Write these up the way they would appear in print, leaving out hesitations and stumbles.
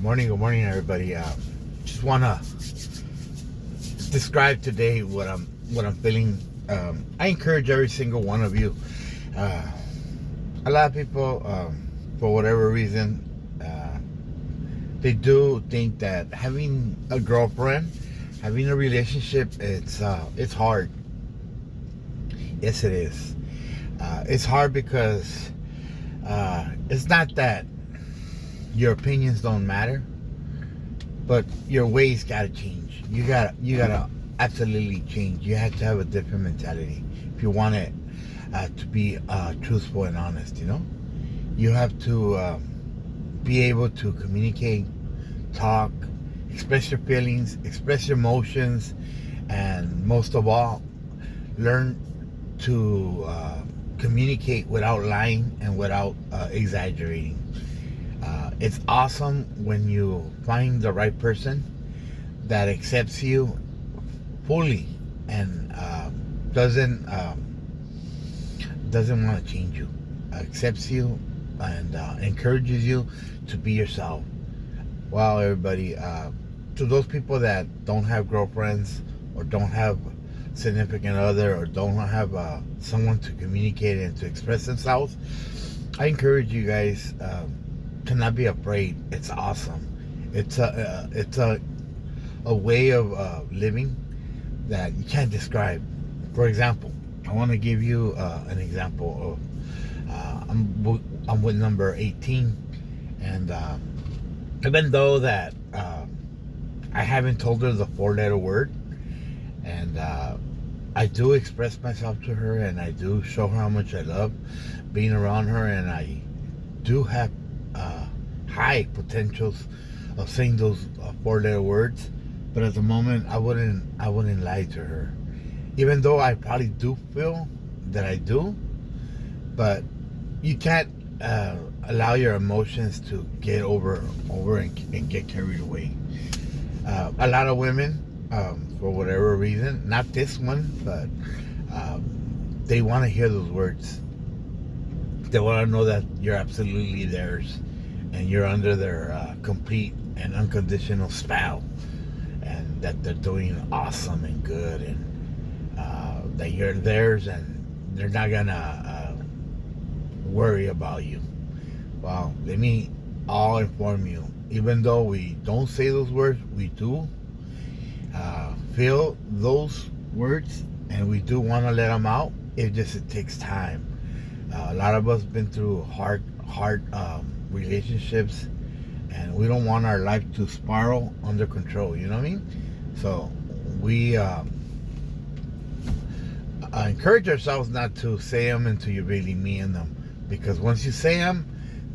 Good morning, everybody. Just wanna describe today what I'm feeling. I encourage every single one of you. Uh, a lot of people, for whatever reason, they do think that having a girlfriend, having a relationship, it's hard. Yes, it is. It's hard because it's not that your opinions don't matter, but your ways gotta change. You gotta absolutely change. You have to have a different mentality if you want it to be truthful and honest. You have to be able to communicate, talk, express your feelings, express your emotions, and most of all, learn to communicate without lying and without exaggerating. It's awesome when you find the right person that accepts you fully and doesn't want to change you, accepts you and encourages you to be yourself. Wow, everybody! To those people that don't have girlfriends or don't have significant other or don't have someone to communicate and to express themselves, I encourage you guys to not be afraid. It's awesome. It's a way of living that you can't describe. For example, I want to give you an example of I'm with number 18, and even though that I haven't told her the four-letter word, and I do express myself to her, and I do show her how much I love being around her, and I do have high potentials of saying those four-letter words. But at the moment, I wouldn't lie to her, even though I probably do feel that I do. But you can't allow your emotions to get over and get carried away. A lot of women, for whatever reason, not this one, but they want to hear those words. They want to know that you're absolutely theirs and you're under their complete and unconditional spell, and that they're doing awesome and good, and that you're theirs and they're not gonna worry about you. Well, let me all inform you, even though we don't say those words, we do feel those words, and we do want to let them out. It takes time. A lot of us been through hard relationships, and we don't want our life to spiral under control. You know what I mean? So we encourage ourselves not to say them until you really mean them, because once you say them,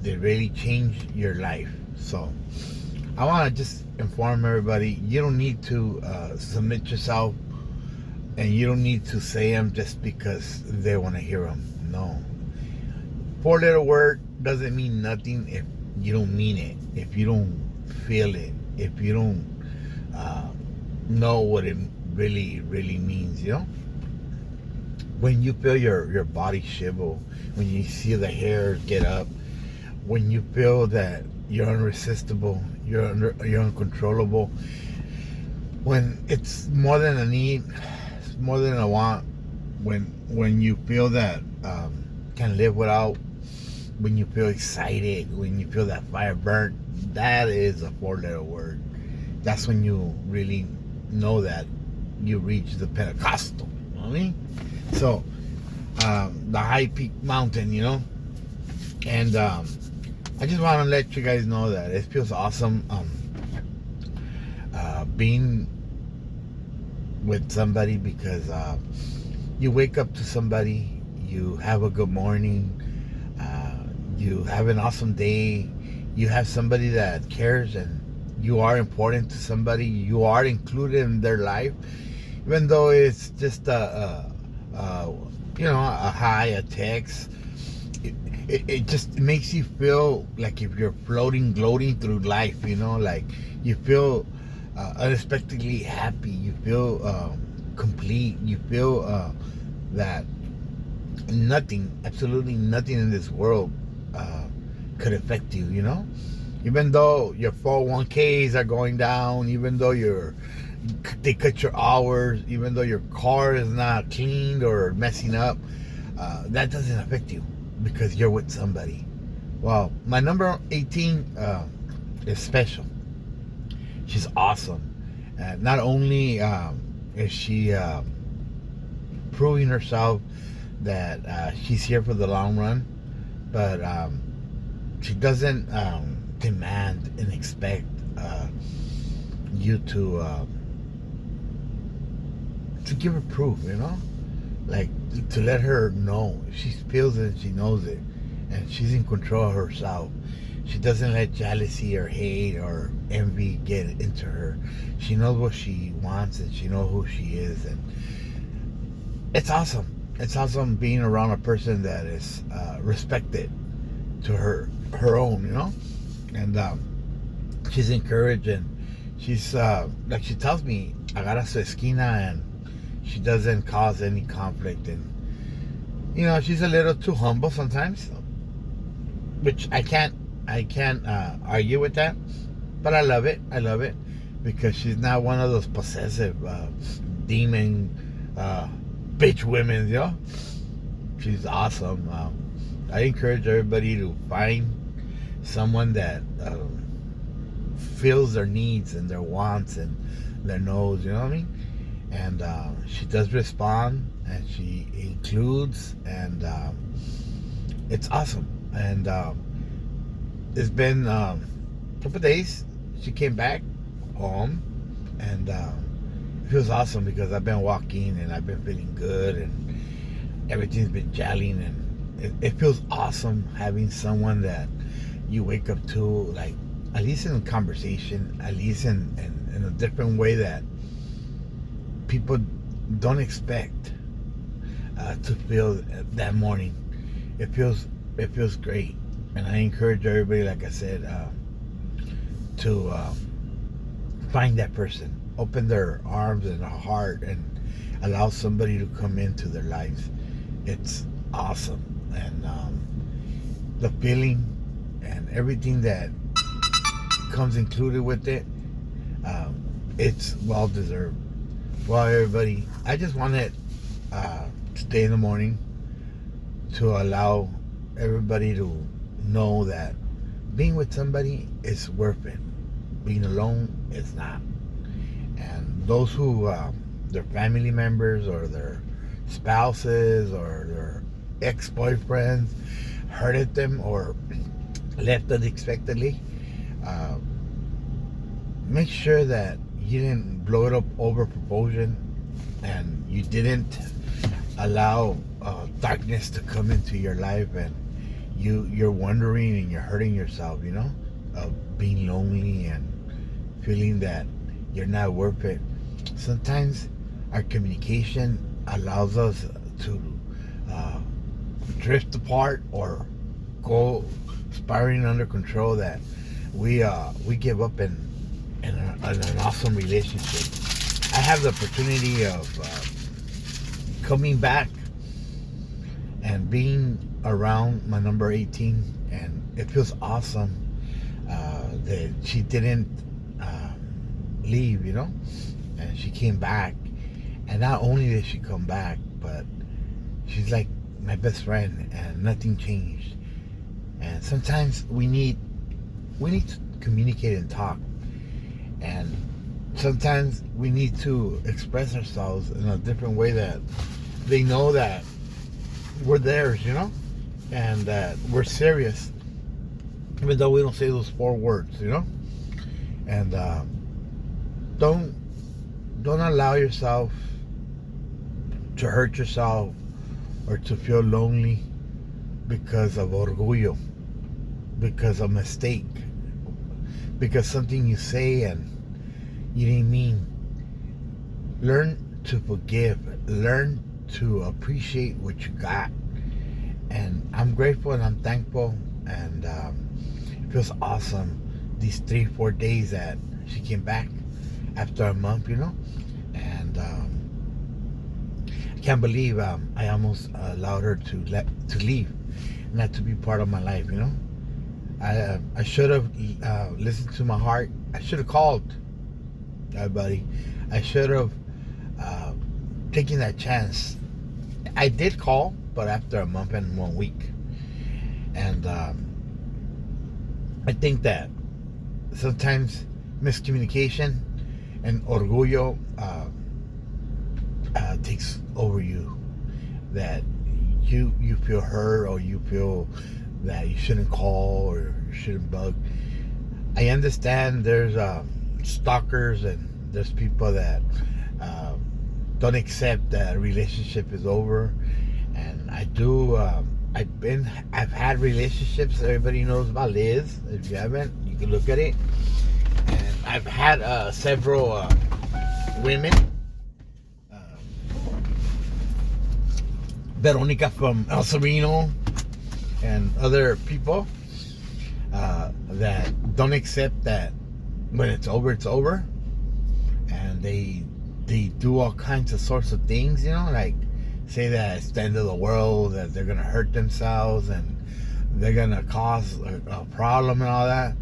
they really change your life. So I want to just inform everybody, you don't need to submit yourself, and you don't need to say them just because they want to hear them. No. Four-letter word doesn't mean nothing if you don't mean it, if you don't feel it, if you don't know what it really means. When you feel your body shiver, when you see the hair get up, when you feel that you're irresistible, you're uncontrollable, when it's more than a need, it's more than a want, when you feel that can live without, when you feel excited, when you feel that fire burnt, that is a four-letter word. That's when you really know that you reach the Pentecostal. You know what I mean? So the high peak mountain, and I just want to let you guys know that it feels awesome being with somebody, because you wake up to somebody, you have a good morning, you have an awesome day, you have somebody that cares, and you are important to somebody, you are included in their life, even though it's just a hi, a text. It just makes you feel like if you're gloating through life, like you feel unexpectedly happy, you feel complete, you feel that nothing, absolutely nothing in this world could affect you, Even though your 401ks are going down, even though they cut your hours, even though your car is not cleaned or messing up, that doesn't affect you because you're with somebody. Well, my number 18 is special. She's awesome. Not only is she proving herself that she's here for the long run, but she doesn't demand and expect you to give her proof, like to let her know. She feels it, she knows it, and she's in control of herself. She doesn't let jealousy or hate or envy get into her. She knows what she wants and she knows who she is, and it's awesome. It's awesome being around a person that is respected to her own, and she's encouraged, and she's like she tells me, agarra su esquina, and she doesn't cause any conflict, and she's a little too humble sometimes, which I can't argue with that, but I love it because she's not one of those possessive demon bitch women, she's awesome. I encourage everybody to find someone that fills their needs and their wants and their knows, you know what I mean? And she does respond, and she includes, and it's awesome. And it's been a couple of days. She came back home, and it feels awesome because I've been walking and I've been feeling good, and everything's been gelling, and it feels awesome having someone that you wake up to, like at least in conversation, at least in a different way that people don't expect to feel that morning. It feels great, and I encourage everybody, like I said, to find that person, open their arms and their heart, and allow somebody to come into their lives. It's awesome, and the feeling and everything that comes included with it, it's well deserved. Well, everybody, I just wanted today in the morning to allow everybody to know that being with somebody is worth it. Being alone is not. And those who, their family members or their spouses or their ex-boyfriends hurted them or left unexpectedly, make sure that you didn't blow it up over proportion, and you didn't allow darkness to come into your life, and you're wondering and you're hurting yourself, of being lonely and feeling that you're not worth it. Sometimes our communication allows us to drift apart or go spiraling under control, that we give up in an awesome relationship. I have the opportunity of coming back and being around my number 18, and it feels awesome that she didn't leave, and she came back. And not only did she come back, but she's like my best friend, and nothing changed. And sometimes we need to communicate and talk, and sometimes we need to express ourselves in a different way that they know that we're theirs, and that we're serious, even though we don't say those 4 words, and don't allow yourself to hurt yourself or to feel lonely because of orgullo, because of mistake, because something you say and you didn't mean. Learn to forgive. Learn to appreciate what you got. And I'm grateful and I'm thankful, and it feels awesome these 3-4 days that she came back after a month, and I can't believe I almost allowed her to leave, not to be part of my life, I should have listened to my heart. I should have called everybody. I should have uh, taken that chance. I did call, but after a month and 1 week. And I think that sometimes miscommunication and orgullo takes over you. That you feel hurt, or you feel that you shouldn't call or you shouldn't bug. I understand there's stalkers, and there's people that uh, don't accept that a relationship is over. And I do. I've had relationships. Everybody knows about Liz. If you haven't, you can look at it. And I've had several women. Veronica from El Sereno and other people that don't accept that when it's over, it's over. And they do all kinds of sorts of things, like say that it's the end of the world, that they're gonna hurt themselves and they're gonna cause a problem and all that.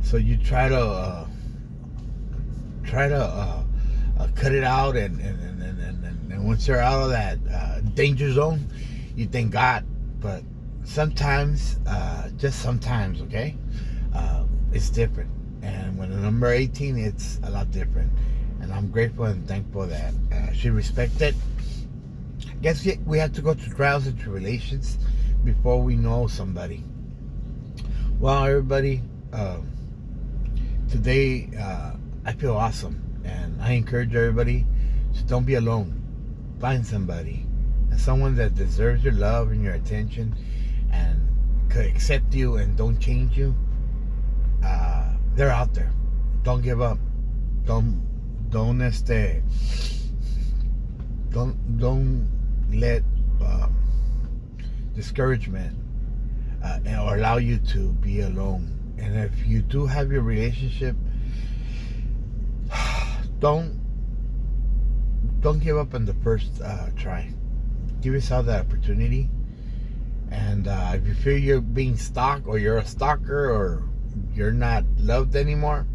So you try to cut it out, and once you're out of that danger zone, you thank God. But sometimes, just sometimes, okay, it's different. And when the number 18, it's a lot different. And I'm grateful and thankful that she respected. I guess we have to go through trials and tribulations before we know somebody. Well, everybody, today I feel awesome, and I encourage everybody to don't be alone. Find somebody, and someone that deserves your love and your attention, and could accept you and don't change you. They're out there. Don't give up. Don't let discouragement or allow you to be alone. And if you do have your relationship, don't give up on the first try. Give yourself that opportunity. And if you feel you're being stalked, or you're a stalker, or you're not loved anymore,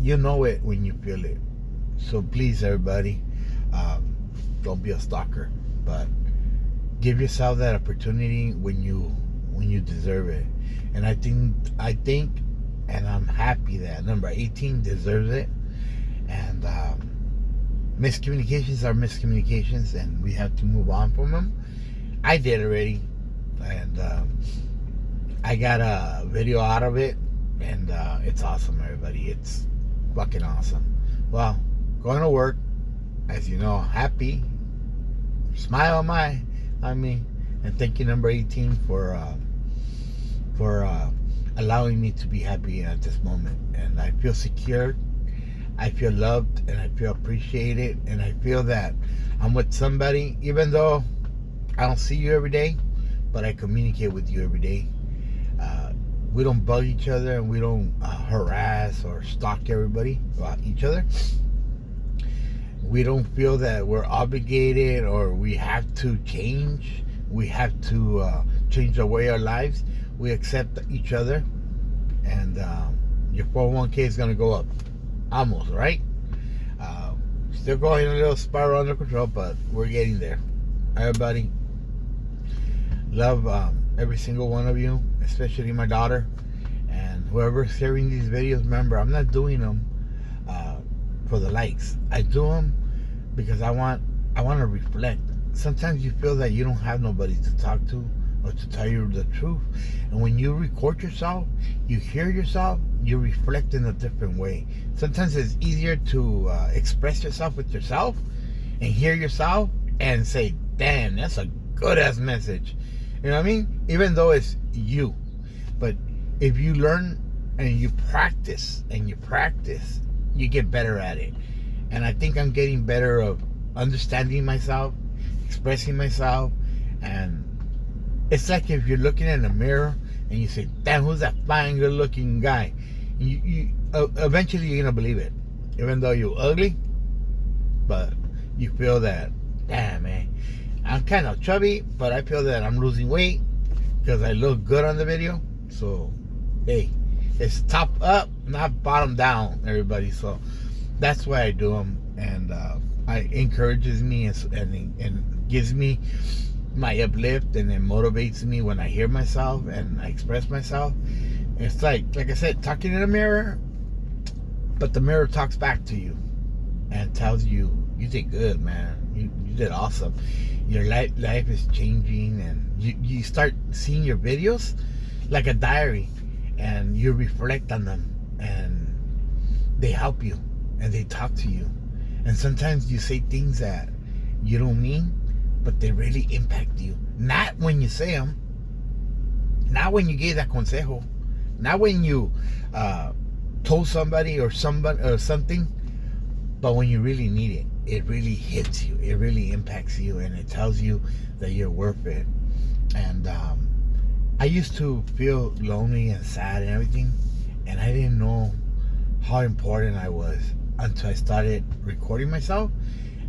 you know it when you feel it. So please, everybody, don't be a stalker, but give yourself that opportunity when you deserve it. And I think, and I'm happy that number 18 deserves it. And miscommunications are miscommunications, and we have to move on from them. I did already, and I got a video out of it, and it's awesome, everybody. It's fucking awesome. Well, going to work, as you know, happy, smile on me, and thank you, number 18, for allowing me to be happy at this moment. And I feel secure, I feel loved, and I feel appreciated, and I feel that I'm with somebody, even though I don't see you every day, but I communicate with you every day. We don't bug each other, and we don't harass or stalk each other. We don't feel that we're obligated, or we have to change. We have to change the way our lives. We accept each other, and your 401k is going to go up. Almost, right? Still going a little spiral under control, but we're getting there. Everybody, love every single one of you, especially my daughter, and whoever's hearing these videos. Remember, I'm not doing them for the likes. I do them because I want to reflect. Sometimes you feel that you don't have nobody to talk to or to tell you the truth, and when you record yourself, you hear yourself, you reflect in a different way. Sometimes it's easier to express yourself with yourself and hear yourself and say, damn, that's a good ass message. You know what I mean? Even though it's you. But if you learn and you practice, you get better at it. And I think I'm getting better of understanding myself, expressing myself. And it's like if you're looking in a mirror and you say, damn, who's that fine, good looking guy? You eventually you're gonna believe it, even though you're ugly. But you feel that, damn, man, I'm kind of chubby, but I feel that I'm losing weight, because I look good on the video. So, hey, it's top up, not bottom down, everybody. So that's why I do them, and it encourages me and gives me my uplift, and it motivates me when I hear myself and I express myself. It's like I said, talking in a mirror, but the mirror talks back to you and tells you, you did good, man. You did awesome. Your life is changing, and you start seeing your videos like a diary, and you reflect on them, and they help you, and they talk to you. And sometimes you say things that you don't mean, but they really impact you. Not when you say them, not when you gave that consejo, not when you told somebody or something, but when you really need it. It really hits you. It really impacts you, and it tells you that you're worth it. And I used to feel lonely and sad and everything, and I didn't know how important I was until I started recording myself.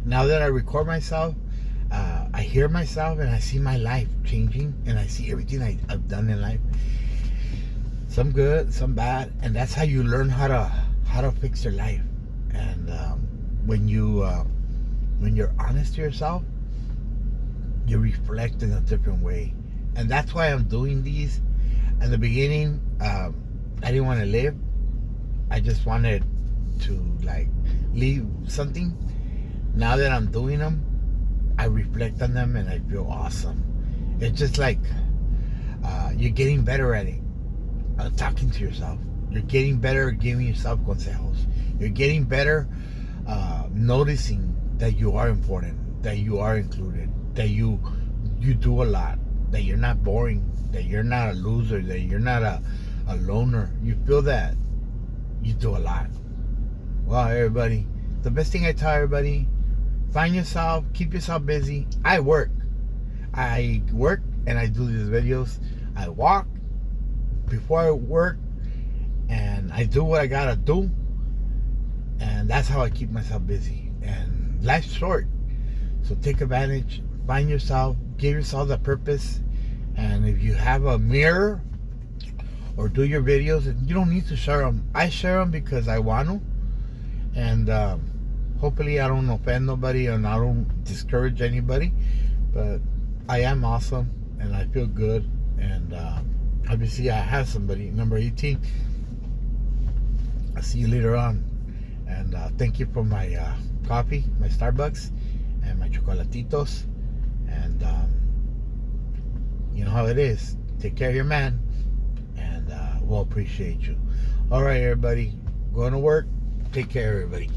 Now that I record myself, I hear myself, and I see my life changing, and I see everything I've done in life. Some good, some bad, and that's how you learn how to fix your life. And when you're honest to yourself, you reflect in a different way. And that's why I'm doing these. In the beginning, I didn't want to live. I just wanted to leave something. Now that I'm doing them, I reflect on them, and I feel awesome. It's just like you're getting better at it. Talking to yourself. You're getting better at giving yourself consejos. You're getting better noticing that you are important, that you are included, that you do a lot, that you're not boring, that you're not a loser, that you're not a loner. You feel that you do a lot. Well, everybody, the best thing I tell everybody, find yourself, keep yourself busy. I work and I do these videos. I walk before I work, and I do what I gotta do, and that's how I keep myself busy. And life's short, so take advantage, find yourself, give yourself a purpose. And if you have a mirror or do your videos, and you don't need to share them. I share them because I want to, and hopefully I don't offend nobody and I don't discourage anybody, but I am awesome and I feel good. And obviously I have somebody, number 18. I'll see you later on. And thank you for my coffee, my Starbucks, and my chocolatitos. And you know how it is. Take care of your man, and we'll appreciate you. All right, everybody. Going to work. Take care, everybody.